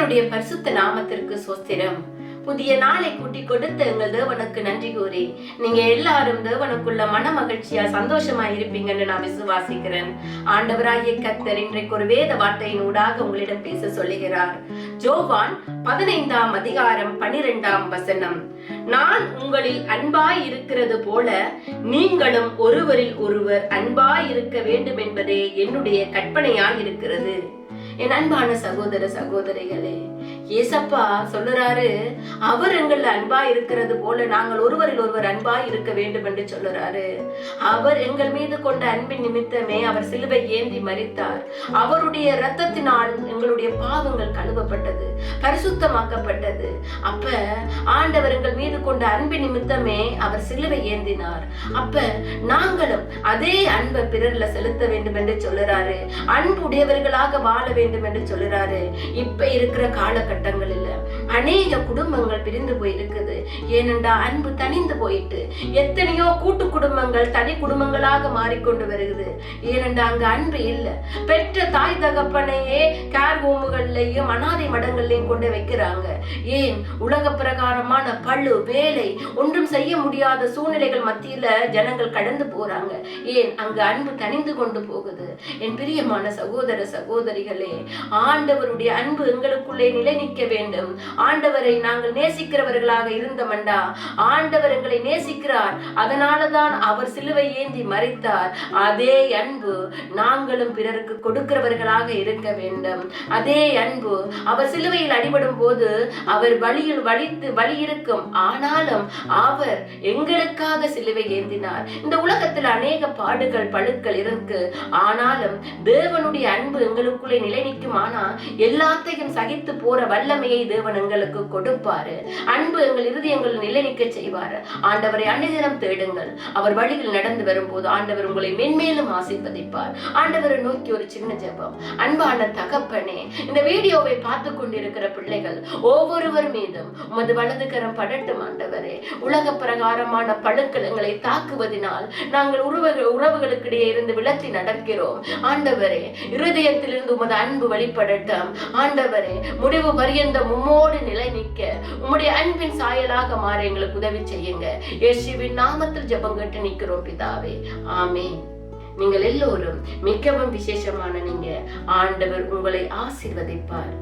கர்த்தருடைய பரிசுத்த நாமத்திற்கு ஸ்தோத்திரம். புதிய நாளை கூட்டி கொடுத்த எங்கள் தேவனுக்கு நன்றி கூறி நீங்க எல்லாரும் தேவனுக்குள்ள மன மகிழ்ச்சியா சந்தோஷமா இருப்பீங்கன்னு நான் விசுவாசிக்கிறேன். ஆண்டவராகிய கர்த்தர் இன்றைக்கு ஒரு வேத வார்த்தையின் ஊடாக உங்களிடம் பேச சொல்லுகிறார். யோவான் 15ஆம் அதிகாரம் 12ஆம் வசனம். நான் உங்களில் அன்பாய் இருக்கிறது போல நீங்களும் ஒருவரில் ஒருவர் அன்பாய் இருக்க வேண்டும் என்பதே என்னுடைய கற்பனையாய் இருக்கிறது. என் அன்பான சகோதர சகோதரிகளே, ஏசப்பா சொல்லுறாரு, அவர் எங்கள் அன்பா இருக்கிறது போல நாங்கள் ஒருவரில் ஒருவர் அன்பாய் இருக்க வேண்டும் என்று சொல்லுறாரு. அவர் எங்கள் மீது கொண்ட அன்பின் நிமித்தமே அவர் சிலுவை ஏந்தி மரித்தார். அவருடைய இரத்தத்தினால் எங்களுடைய பாவங்கள் கழுவப்பட்டது, பரிசுத்தமாக்கப்பட்டது. அப்ப ஆண்டவர் எங்கள் மீது கொண்ட அன்பின் நிமித்தமே அவர் சிலுவை ஏந்தினார். அப்ப நாங்களும் அதே அன்பை பிறர்ல செலுத்த வேண்டும் என்று சொல்லுறாரு. அன்பு உடையவர்களாக வாழ வேண்டும் என்று சொல்லுறாரு. இப்ப இருக்கிற காலகட்டங்களில் அநேக குடும்பங்கள் பிரிந்து போயிருக்குது. ஏனென்றா அன்பு தனிந்து போயிட்டு எத்தனையோ கூட்டு குடும்பங்கள் தனி குடும்பங்களாக மாறிக்கொண்டு வருகிறது. ஏனென்றா அங்க அன்பு இல்ல. பெற்ற தாய் தகப்பனையே கேர் ஹோமுகள்லயும் அனாதை மடங்கள்லயும் கொண்டு வைக்கிறாங்க. ஏன்? உலக பிரகாரமான பழு வேலை ஒன்றும் செய்ய முடியாத சூழ்நிலைகள் மத்தியில ஜனங்கள் கடந்து போறாங்க. ஏன்? அங்க அன்பு தனிந்து கொண்டு போகுது. என் பிரியமான சகோதர சகோதரிகளே, ஆண்டவருடைய அன்பு எங்களுக்குள்ளே நிலை நிற்க வேண்டும். ஆண்டவரை நாங்கள் நேசிக்கிறவர்களாக இருந்தமண்டா ஆண்டவர் எங்களை நேசிக்கிறார். அதனாலதான் அவர் சிலுவை ஏந்தி மரித்தார். அதே அன்பு நாங்களும் பிறருக்கு கொடுக்கிறவர்களாக இருக்க வேண்டும். அதே அன்பு அவர் சிலுவையில் அடிபடும் போது அவர் வழியில் வழி இருக்கும். ஆனாலும் அவர் எங்களுக்காக சிலுவை ஏந்தினார். இந்த உலகத்தில் அநேக பாடுகள் பழுக்கள் இருக்கு. ஆனாலும் தேவனுடைய அன்பு எங்களுக்குள்ளே நிலை நிற்குமானா எல்லாத்தையும் சகித்து போற வல்லமையை தேவன் எங்களுக்கு கொடுப்பாரு. அன்பு எங்கள் இருதயங்கள் நிலை நிற்க செய்வாரு. ஆண்டவரை அன்னிதினம் தேடுங்கள். அவர் வழியில் நடந்து வரும்போது ஆண்டவர் உங்களை மென்மேலும் ஆசீர்வதிப்பார். ஆண்டவரை நோக்கி ஒரு சின்ன ஜெபம். அன்பான தகப்பனே, இந்த வீடியோவை பார்த்து கொண்டிருக்கிற பிள்ளைகள் ஒவ்வொருவர் மீதும் உமது வலது கரம் படட்டும். ஆண்டவரே, உலக பிரகாரமான பழுக்கள் எங்களை தாக்குவதனால் நாங்கள் உறவுகளுக்கிடையே இருந்து விலத்தி நடக்கிறோம். ஆண்டவரே, இருதயத்திலிருந்து உமது அன்பு வெளிப்படட்டும். ஆண்டவரே, முடிவு பரியந்தம் உம்மோடு நிலை நிற்க உம்முடைய அன்பின் சாயலாக மாற எங்களுக்கு உதவி செய்யுங்க. இயேசுவின் நாமத்தில் ஜெபம் கேட்டு நிற்கிறோம் பிதாவே, ஆமென். நீங்கள் எல்லோரும் மிகவும் விசேஷமான நீங்க. ஆண்டவர் உங்களை ஆசீர்வதிப்பார்.